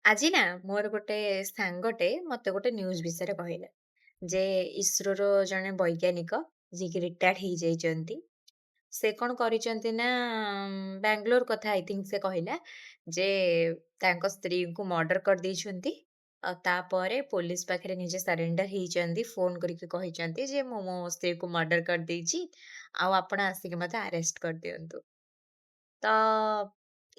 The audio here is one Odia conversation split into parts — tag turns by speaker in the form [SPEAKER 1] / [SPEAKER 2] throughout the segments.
[SPEAKER 1] ଆଜି ନା ମୋର ଗୋଟେ ସାଙ୍ଗଟେ ମତେ ଗୋଟେ ନ୍ୟୁଜ ବିଷୟରେ କହିଲା ଯେ ଇସ୍ରୋର ଜଣେ ବୈଜ୍ଞାନିକ ଯିଏକି ରିଟାୟାର୍ଡ ହେଇଯାଇଛନ୍ତି। ସେ କଣ କରିଛନ୍ତି ନା ବାଙ୍ଗାଲୋର କଥା ଆଇ ଥିଙ୍କ ସେ କହିଲା ଯେ ତାଙ୍କ ସ୍ତ୍ରୀଙ୍କୁ ମର୍ଡର କରିଦେଇଛନ୍ତି। ଆଉ ତାପରେ ପୋଲିସ ପାଖରେ ନିଜେ ସରେଣ୍ଡର ହେଇଛନ୍ତି, ଫୋନ କରିକି କହିଛନ୍ତି ଯେ ମୁଁ ମୋ ସ୍ତ୍ରୀକୁ ମର୍ଡର କରିଦେଇଛି, ଆଉ ଆପଣ ଆସିକି ମତେ ଆରେଷ୍ଟ କରିଦିଅନ୍ତୁ। ତ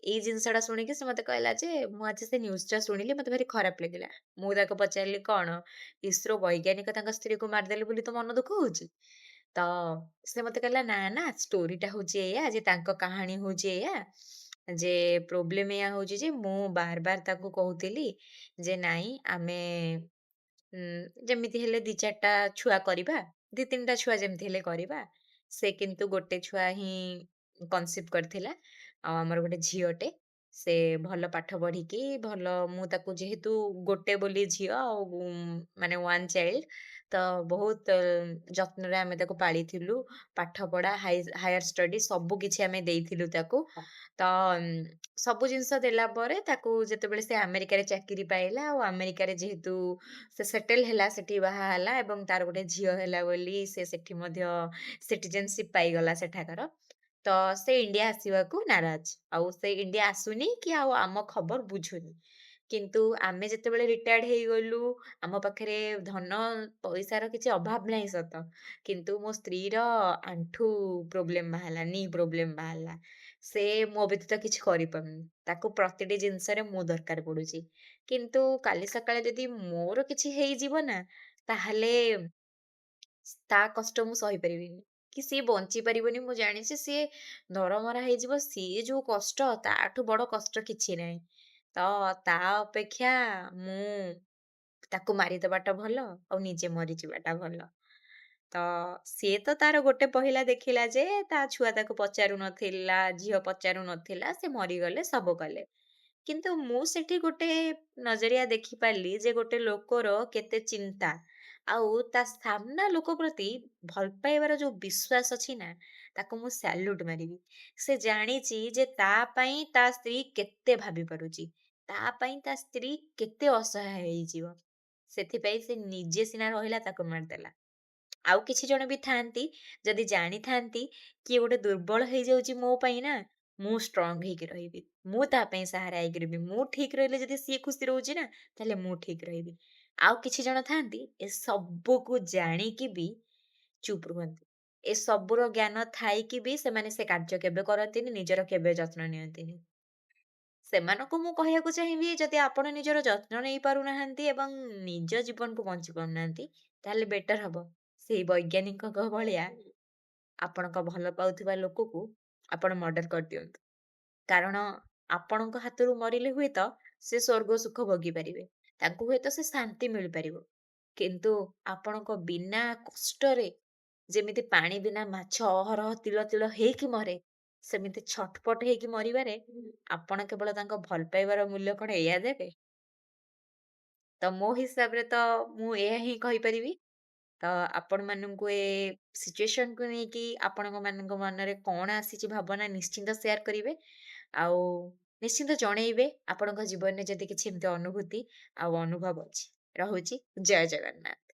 [SPEAKER 1] ଏଇ ଜିନିଷଟା ଶୁଣିକି ସେ ମତେ କହିଲା ଯେ, ମୁଁ ଆଜି ସେ ନ୍ୟୁଜଟା ଶୁଣିଲି, ମତେ ଭାରି ଖରାପ ଲାଗିଲା। ମୁଁ ତାକୁ ପଚାରିଲି, "କଣ ଇସ୍ରୋ ବୈଜ୍ଞାନିକ ତାଙ୍କ ସ୍ତ୍ରୀକୁ ମାରିଦେଲେ ବୋଲି ତୋ ମନ ଦୁଃଖ ହଉଛି?" ତ ସେ ମତେ କହିଲା, "ନା, ନା, ଷ୍ଟୋରିଟା ହଉଛି ଏଇଆ ଯେ ତାଙ୍କ କାହାଣୀ ହଉଛି ଏଇଆ ଯେ ପ୍ରୋବ୍ଲେମ ଏଇଆ ହଉଛି ଯେ ମୁଁ ବାର ବାର ତାକୁ କହୁଥିଲି ଯେ ନାଇଁ ଆମେ ଯେମିତି ହେଲେ 2-4 ଟା ଛୁଆ କରିବା, 2-3 ଟା ଛୁଆ ଯେମିତି ହେଲେ କରିବା। ସେ କିନ୍ତୁ ଗୋଟେ ଛୁଆ ହିଁ କନସିଭ୍ କରିଥିଲା। ଆଉ ଆମର ଗୋଟେ ଝିଅଟେ। ସେ ଭଲ ପାଠ ପଢିକି ମୁଁ ତାକୁ ଯେହେତୁ ଗୋଟେ ବୋଲି ଝିଅ ଆଉ ମାନେ ୱାନ୍ ଚାଇଲ୍ଡ, ତ ବହୁତ ଯତ୍ନରେ ଆମେ ତାକୁ ପାଳିଥିଲୁ। ପାଠପଢା, ହାୟର ଷ୍ଟଡି ସବୁ କିଛି ଆମେ ଦେଇଥିଲୁ ତାକୁ। ତ ସବୁ ଜିନିଷ ଦେଲା ପରେ ତାକୁ ଯେତେବେଳେ ସେ ଆମେରିକାରେ ଚାକିରି ପାଇଲା, ଆଉ ଆମେରିକାରେ ଯେହେତୁ ସେ ସେଟେଲ୍ ହେଲା, ସେଠି ବାହା ହେଲା ଏବଂ ତାର ଗୋଟେ ଝିଅ ହେଲା ବୋଲି ସେ ସେଠି ମଧ୍ୟ ସିଟିଜେନସିପ୍ ପାଇଗଲା ସେଠାକାର। ତ ସେ ଇଣ୍ଡିଆ ଆସିବାକୁ ନାରାଜ। ଆଉ ସେ ଇଣ୍ଡିଆ ଆସୁନି କି ଆଉ ଆମ ଖବର ବୁଝୁନି। କିନ୍ତୁ ଆମେ ଯେତେବେଳେ ରିଟାୟାର୍ଡ ହେଇଗଲୁ, ଆମ ପାଖରେ ଧନ ପଇସାର କିଛି ଅଭାବ ନାହିଁ ସତ। କିନ୍ତୁ ମୋ ସ୍ତ୍ରୀର ଆଣ୍ଠୁ ପ୍ରୋବ୍ଲେମ ବାହାରିଲା, ନି ପ୍ରୋବ୍ଲେମ ବାହାରିଲା। ସେ ମୋ ବ୍ୟତୀତ କିଛି କରିପାରୁନି। ତାକୁ ପ୍ରତିଟି ଜିନିଷରେ ମୁଁ ଦରକାର ପଡୁଛି। କିନ୍ତୁ କାଲି ସକାଳେ ଯଦି ମୋର କିଛି ହେଇଯିବ ନା, ତାହେଲେ ତା କଷ୍ଟ ମୁଁ ସହିପାରିବିନି। କି ସିଏ ବଞ୍ଚି ପାରିବନି, ମୁଁ ଜାଣିଛି ସିଏ ଦରମରା ହେଇଯିବ। ସିଏ ଯୋଉ କଷ୍ଟ, ତାଠୁ ବଡ କଷ୍ଟ କିଛି ନାହିଁ। ତ ତା ଅପେକ୍ଷା ମୁଁ ତାକୁ ମାରିଦବାଟା ଭଲ ଆଉ ନିଜେ ମରିଯିବାଟା ଭଲ। ତ ସିଏ ତ ତାର ଗୋଟେ ପହିଲା ଦେଖିଲା ଯେ ତା ଛୁଆ ତାକୁ ପଚାରୁ ନଥିଲା, ଝିଅ ପଚାରୁ ନଥିଲା, ସେ ମରିଗଲେ, ସବୁ କଲେ। କିନ୍ତୁ ମୁଁ ସେଠି ଗୋଟେ ନଜରିଆ ଦେଖିପାରିଲି ଯେ ଗୋଟେ ଲୋକର କେତେ ଚିନ୍ତା, ଆଉ ତା ସାମ୍ନା ଲୋକ ପ୍ରତି ଭଲ ପାଇବାର ଯୋଉ ବିଶ୍ୱାସ ଅଛି ନା, ତାକୁ ମୁଁ ସାଲ୍ୟୁଟ ମାରିବି। ସେ ଜାଣିଛି ଯେ ତା ପାଇଁ ତା ସ୍ତ୍ରୀ କେତେ ଭାବି ପାରୁଛି। ତା ପାଇଁ ତା ସ୍ତ୍ରୀ କେତେ ଅସହାୟ ହେଇଯିବ। ସେଥିପାଇଁ ସେ ନିଜେ ସିନା ରହିଲା, ତାକୁ ମାରିଦେଲା। ଆଉ କିଛି ଜଣ ବି ଥାଆନ୍ତି, ଯଦି ଜାଣିଥାନ୍ତି କିଏ ଗୋଟେ ଦୁର୍ବଳ ହେଇଯାଉଛି ମୋ ପାଇଁ ନା, ମୁଁ ଷ୍ଟ୍ରଙ୍ଗ ହେଇକି ରହିବି। ମୁଁ ତା ପାଇଁ ସାହାରା ହେଇକି ରହିବି। ମୁଁ ଠିକ ରହିଲେ ଯଦି ସିଏ ଖୁସି ରହୁଛି ନା, ତାହେଲେ ମୁଁ ଠିକ ରହିବି। ଆଉ କିଛି ଜଣ ଥାଆନ୍ତି ଏ ସବୁକୁ ଜାଣିକି ବି ଚୁପ୍ ରୁହନ୍ତି। ଏ ସବୁର ଜ୍ଞାନ ଥାଇକି ବି ସେମାନେ ସେ କାର୍ଯ୍ୟ କେବେ କରନ୍ତିନି, ନିଜର କେବେ ଯତ୍ନ ନିଅନ୍ତିନି। ସେମାନଙ୍କୁ ମୁଁ କହିବାକୁ ଚାହିଁବି, ଯଦି ଆପଣ ନିଜର ଯତ୍ନ ନେଇ ପାରୁନାହାନ୍ତି ଏବଂ ନିଜ ଜୀବନକୁ ବଞ୍ଚି ପାରୁନାହାନ୍ତି, ତାହେଲେ ବେଟର ହବ ସେଇ ବୈଜ୍ଞାନିକଙ୍କ ଭଳିଆ ଆପଣଙ୍କ ଭଲ ପାଉଥିବା ଲୋକକୁ ଆପଣ ମର୍ଡର କରିଦିଅନ୍ତୁ। କାରଣ ଆପଣଙ୍କ ହାତରୁ ମରିଲେ ହୁଏତ ସେ ସ୍ୱର୍ଗ ସୁଖ ଭୋଗି ପାରିବେ। ତାଙ୍କୁ ହୁଏତ ସେ ଶାନ୍ତି ମିଳିପାରିବ। କିନ୍ତୁ ଆପଣଙ୍କ ବିନା କଷ୍ଟରେ ଯେମିତି ପାଣି ବିନା ମାଛ ଅହରହ ତିଳ ତିଳ ହେଇକି ମରେ, ସେମିତି ଛଟପଟ ହେଇକି ମରିବାରେ ଆପଣ କେବଳ ତାଙ୍କ ଭଲ ପାଇବାର ମୂଲ୍ୟ କଣ ଏଇଆ ଦେବେ? ତ ମୋ ହିସାବରେ ତ ମୁଁ ଏହା ହିଁ କହିପାରିବି। ତ ଆପଣମାନଙ୍କୁ ଏ ସିଚୁଏସନକୁ ନେଇକି ଆପଣଙ୍କ ମାନଙ୍କ ମନରେ କଣ ଆସିଛି ଭାବନା, ନିଶ୍ଚିନ୍ତ ସେୟାର କରିବେ। ଆଉ ନିଶ୍ଚିନ୍ତ ଜଣେଇବେ ଆପଣଙ୍କ ଜୀବନରେ ଯଦି କିଛି ଏମିତି ଅନୁଭୂତି ଆଉ ଅନୁଭବ ଅଛି। ରହୁଛି। ଜୟ ଜଗନ୍ନାଥ।